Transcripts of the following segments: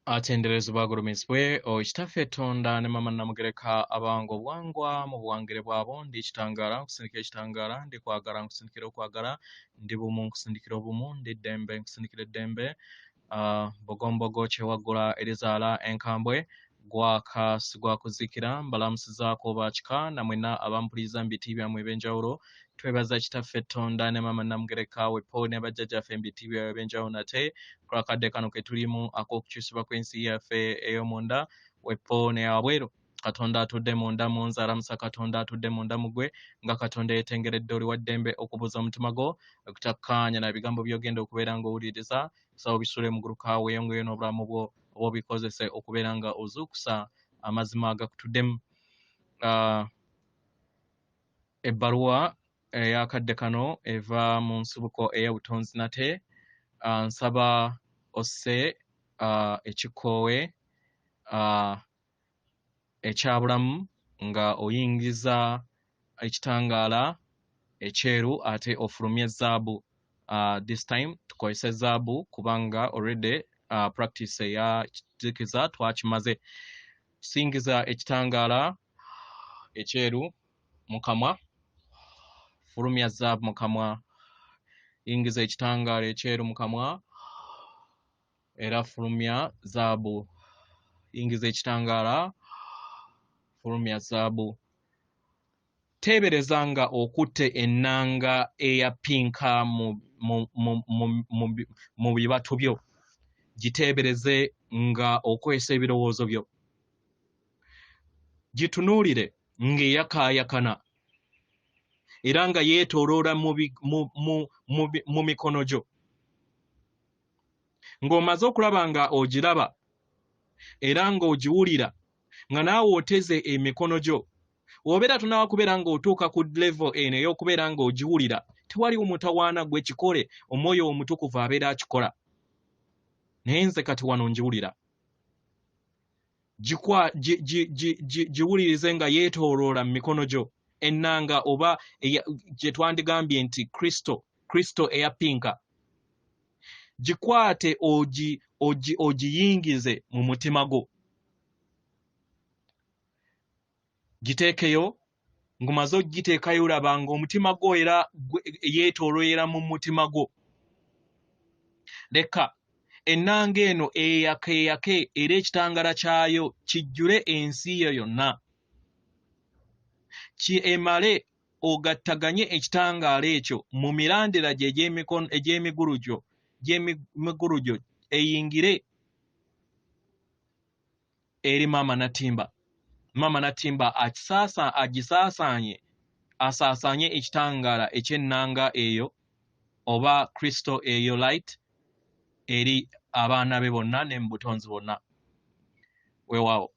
Atenderezebwa agulumiziibwe Kitaffe Katonda ne Mama Namugereka abange obuwangwa mu buwangire bwabo ndi kitangaala nkusindikira ekitangaala ndi kwagala nkusindikira okwagala ndi bumu nkusindikira obumu ndi ddembe nkusindikira eddembe bogombogo kyewaggula erizaala enkambwe gwaka sigwakuzikira mbalamusizaako bakika namwena abampuliriza mu biti byammwe eb'enjawulo twebaza Kitaffe Katonda ne Mama Namugereka wepo ne bajjajjaffe mu biti byabwe eb'enjawulo nate kulakadde kano ke tulimu ak'okukyusibwa kw'ensi yaffe ey'omunda wepo ne wabweru Katonda atudde munda mu nze alamusa Katonda atudde munda mu ggwe nga Katonda yeetengeredde oli wa ddembe okubuuza omutima gwo okutakkaanya na bigambo by'ogenda okubeera ng'owuliriza sawo bisule mu ggulu kaawe weyongeyo n'obulamu bwo oba obikozese okubeera nga ozuukusa amazima agakutuddemu. Ebbaluwa ey'akadde kano eva mu nsibuko ey'obutonzi nate nsaba osse ekikoowe ekyabulamu nga oyingiza ekitangaala ekyeru ate ofulumye zaabu. This time tukozese zaabu kubanga already practice eya kizikiza twakimaze. Tusingiza ekitangaala ekyeru mu kamwa, fulumya zaabu mu kamwa, yingiza ekitangaala ekyeru mu kamwa era fulumya zaabu, yingiza ekitangaala fulumya zaabu. Teebereza nga okutte ennanga eya pinka mu bibatu byo, giteebereze nga okwesa ebirowoozo byo, gitunuulire ng'eyakaayakana era nga yeetooloola mu mikono gyo. Ng'omaze okulaba nga ogiraba era ng'ogiwulira nga naawe oteze emikono gyo, obeera tonaaba kubeera ng'otuuka ku level eno ey'okubeera ng'ogiwulira tewali omutawaana gwe kikole, omwoyo omutukuvu abeera akikola. Naye nze kati wano ngiwulira, giwulirize nga yeetooloola mu mikono gyo ennanga oba gye twandigambye nti Kristo eya pinka. Gikwate ogiyingize mu mutima gwo, giteekeyo. Ng'omaze ogiteekayo olaba ng'omutima gwo era yeetooloola mu mutima gwo. Leka ennanga eno eyake era ekitangaala kyayo kijjule ensi yo yonna, emale ogattaganye ekitangaala ekyo mu mirandira gye egy'emigulu gyo eyingire eri Maama Natimba. Maama Natimba asaasaanye ekitangaala eky'ennanga eyo oba Kristo eyo light eri abaana be bonna ne mu butonzi bwonna. Weewaawo.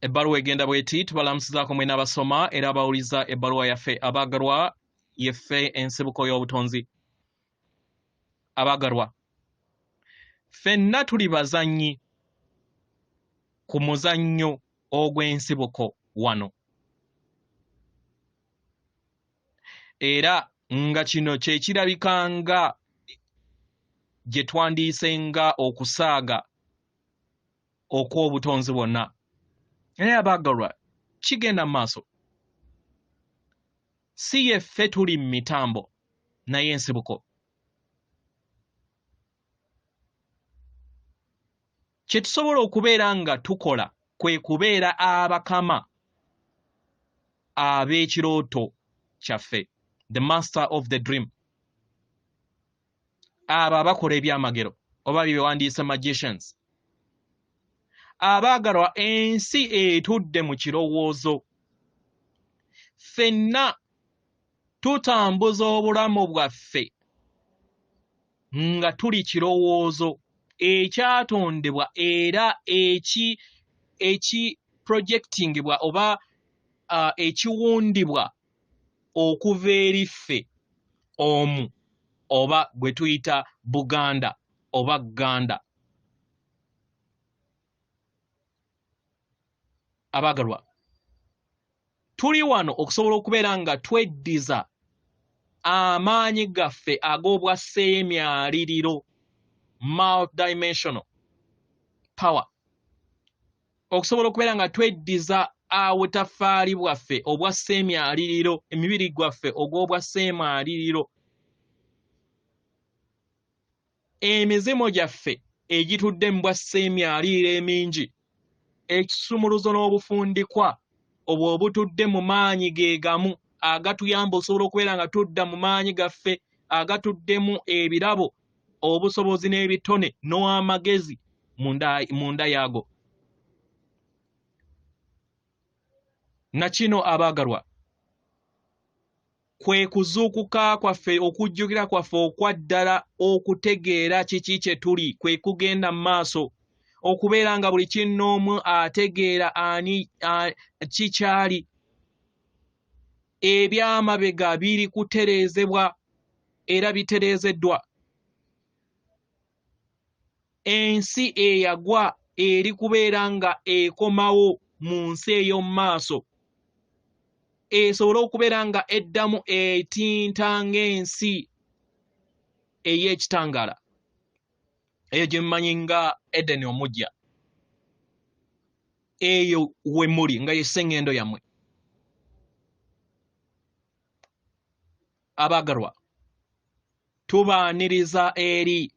Ebbaluwa egenda bweti, tubalamusizaako mwena abasoma era abawuliza ebbaluwa yaffe. Abaagalwa yeffe ensibuko y'obutonzi. Abaagalwa, ffenna tuli bazannyi ku muzannyo ogw'ensibuko wano, era nga kino kye kirabikanga gye twandiyisenga okusaaga okw'obutonzi bwonna. Naye abaagalwa, kigenda mu maaso. Si yeffe tuli mu mitambo, naye ensibuko. Kye tusobola okubeera nga tukola kwe kubeera abakama ab'ekirooto kyaffe, the master of the dream. Abo abakola ebyamagero oba bye wandiise magicians. Abaagalwa, ensi etudde mu kirowoozo. Ffenna tutambuza obulamu bwaffe nga tuli kirowoozo ekyatondebwa era projectingibwa oba ekiwundibwa okuva eri ffe omu oba gwe tuyita Buganda oba Ganda. Abaagalwa, tuli wano okusobola okubeera nga tweddiza amaanyi gaffe ag'obwasseemyaliriro multidimensional power okusobola okubeera nga tweddiza obutafaali bwaffe obwa sseemyaliriro emibiri gwaffe ogw'obwa sseemyaliriro emizimu gyaffe egitudde mu bwa sseemyaliriro emingi ekisumuluzo n'obufundikwa obwo obutudde mu maanyi ge gamu agatuyamba osobola okubeera nga tudda mu maanyi gaffe agatuddemu ebirabo obusobozi n'ebitone n'amagezi munda yaago. Na kino abaagalwa kwe kuzuukuka kwaffe okujjukira kwaffe okwaddala okutegeera kiki kye tuli kwe kugenda mu maaso okubeera nga buli kinnoomu ategeera ani kikyali ebyamabega biri kutereezebwa era bitereezeddwa ensi eyagwa eri kubeera nga ekomawo mu nsi ey'omu maaso esobole okubeera nga eddamu etinta ng'ensi ey'ekitangaala eyo gye mmanyi nga Edeni omujja eyo we muli nga ye sseŋŋendo yammwe. Abaagalwa tubaaniriza eri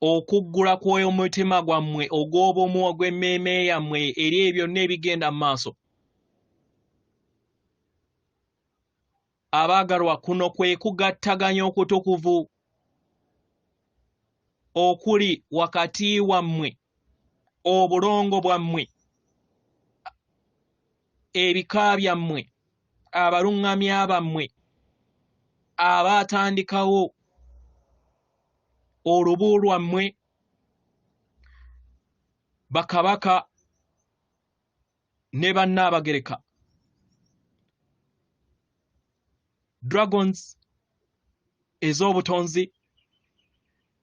okuggula kw'omutima gwammwe ogw'obumu ogw'emmeeme yammwe eri ebyo byonna ebigenda mu maaso. Abaagalwa kuno kwe kugattaganya okutukuvu okuli wakati wammwe obulongo bwammwe ebika byammwe abaluŋŋamya bammwe abaatandikawo olubu lwammwe bakabaka ne bannaabagereka dragons ez'obutonzi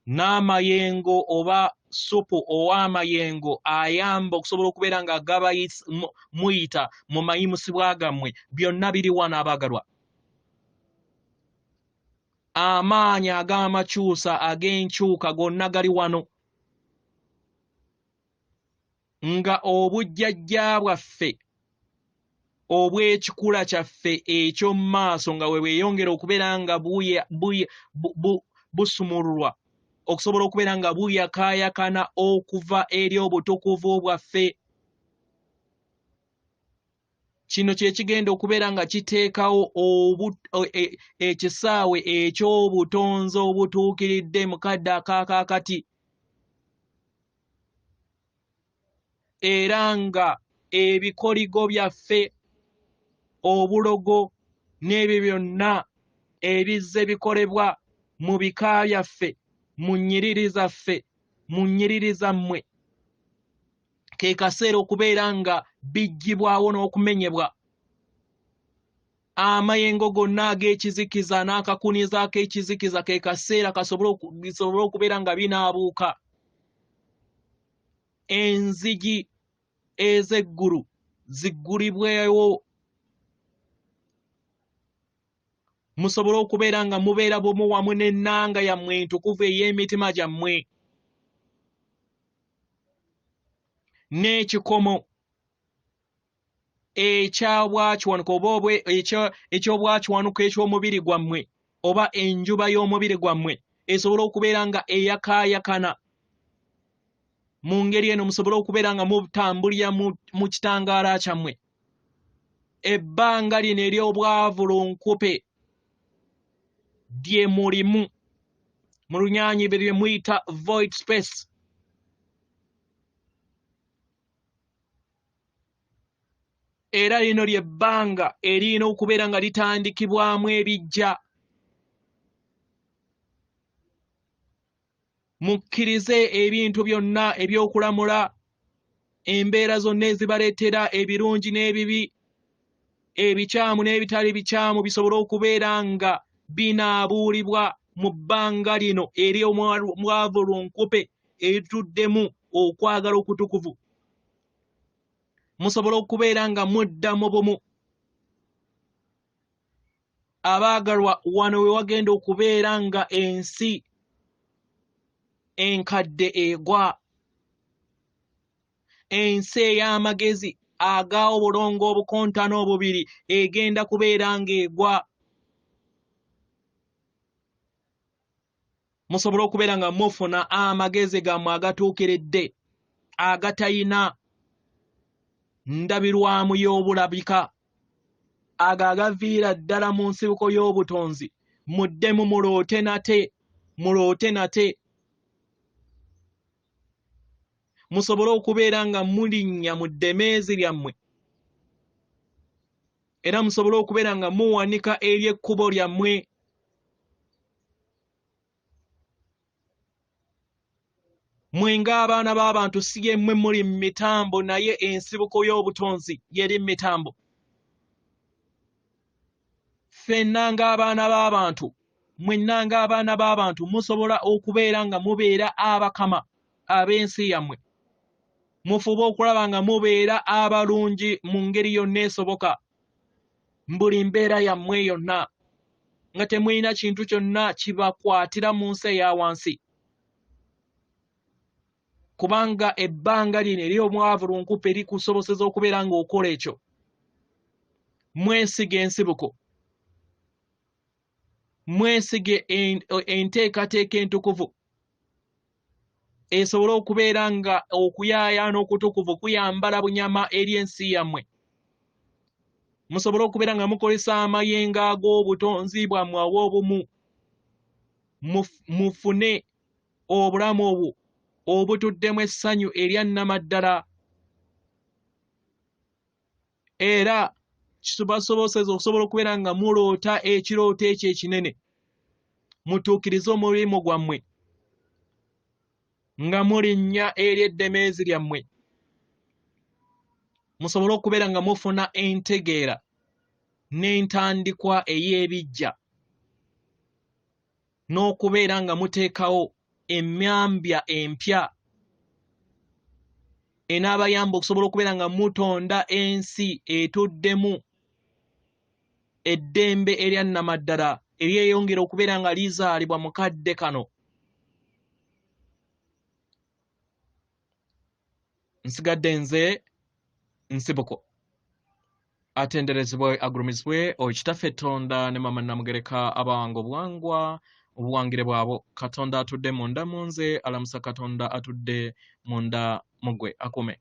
n'amayengo oba supu ow'amayengo ayamba okusobola okubeera nga muyita mu mayimusibwa gammwe byonna biri wano abaagalwa. Amaanyi ag'amakyusa ag'enkyuka gonna gali wano nga obujjajja bwaffe obw'ekikula kyaffe eky'omu maaso nga we bweyongera okubeera nga busumululwa okusobola okubeera nga buyakaayakana okuva eri obutukuvu bwaffe. Kino kye kigenda okubeera nga kiteekawo ekisaawe eky'obutonzi obutuukiridde mu kadde akaakati era nga ebikoligo byaffe obulogo n'ebyo byonna ebizze bikolebwa mu bika byaffe mu nnyiriri zaffe mu nnyiriri zammwe ke kaseera okubeera nga biggyibwawo n'okumenyebwa. Amayengo gonna ag'ekizikiza n'akakuniza ak'ekizikiza ke kaseera kasobole okubeera nga binaabuuka. Enzigi ez'eggulu ziggulibwewo musobole okubeera nga mubeera bumu wamu n'ennanga yammwe entukuvu ey'emitima gyammwe n'ekikomo ekyobwakiwanuka oba ekyobwakiwanuka eky'omubiri gwammwe oba enjuba y'omubiri gwammwe esobole okubeera nga eyakaayakana mu ngeri eno musobole okubeera nga mutambulira mu kitangaala kyammwe. Ebbanga lino ery'obwavulunkupe lye mulimu mu lunyaanyibiri lye muyita void space era lino ly'ebbanga erina okubeera nga litandikibwamu ebijja. Mukkirize ebintu byonna eby'okulamula embeera zonna ezibaleetera ebirungi n'ebibi ebikyamu n'ebitali bikyamu bisobole okubeera nga binaabuulibwa mu bbanga lino ery'omwavulunkupe erituddemu okwagala okutukuvu. Musobole okubeera nga mudda mu bumu. Abaagalwa wano we wagenda okubeera nga ensi enkadde egwa ensi ey'amagezi aga obulongo obukontana obubiri egenda kubeera ng'egwa musobole okubeera nga mufuna amagezi gammwe agatuukiridde agatayina ndabirwamu y'obulabika ago agaviira ddala mu nsibuko y'obutonzi muddemu muloote nate musobole okubeera nga mulinnya mu ddemeezi lyammwe era musobole okubeera nga muwanika eri ekkubo lyammwe mwe ng'abaana b'abantu si yemmwe muli mu mitambo naye ensibuko y'obutonzi yeri mu mitambo ffenna ng'abaana b'abantu mwenna ng'abaana b'abantu musobola okubeera nga mubeera abakama ab'ensi yammwe mufube okulaba nga mubeera abalungi mu ngeri yonna esoboka mbuli mbeera yammwe yonna nga temulina kintu kyonna kibakwatira mu nsi eya wansi kubanga ebbanga lino ery'omwavu lunkupe likusoboseza okubeera ng'okola ekyo mwesige ensibuko mwesige enteekateeka entukuvu esobole okubeera nga okuyaayaana okutukuvu kuyambala bunyama eri ensi yammwe musobole okubeera nga mukozesa amayengo ag'obutonzi bwammwe obw'obumu mufune obulamu obwo obutuddemu essanyu erya nnamaddala era kibasoboseza okusobola okubeera nga muloota ekirooto ekyo ekinene mutuukirize omulimu gwammwe nga mulinnya eri eddemeezi lyammwe musobole okubeera nga mufuna entegeera n'entandikwa ey'ebiggya n'okubeera nga muteekawo emmambya empya enaabayamba okusobola okubeera nga mutonda ensi etuddemu eddembe erya nnamaddala eryeyongera okubeera nga lizaalibwa mu kadde kano nsigadde nze Ensibuko atenderezebwe agulumizibwe okitaffe Tonda ne mama Namugereka abawanga obuwangwa obuwangire bwabo Katonda atudde munda mu nze alamusa Katonda atudde munda mu ggwe akume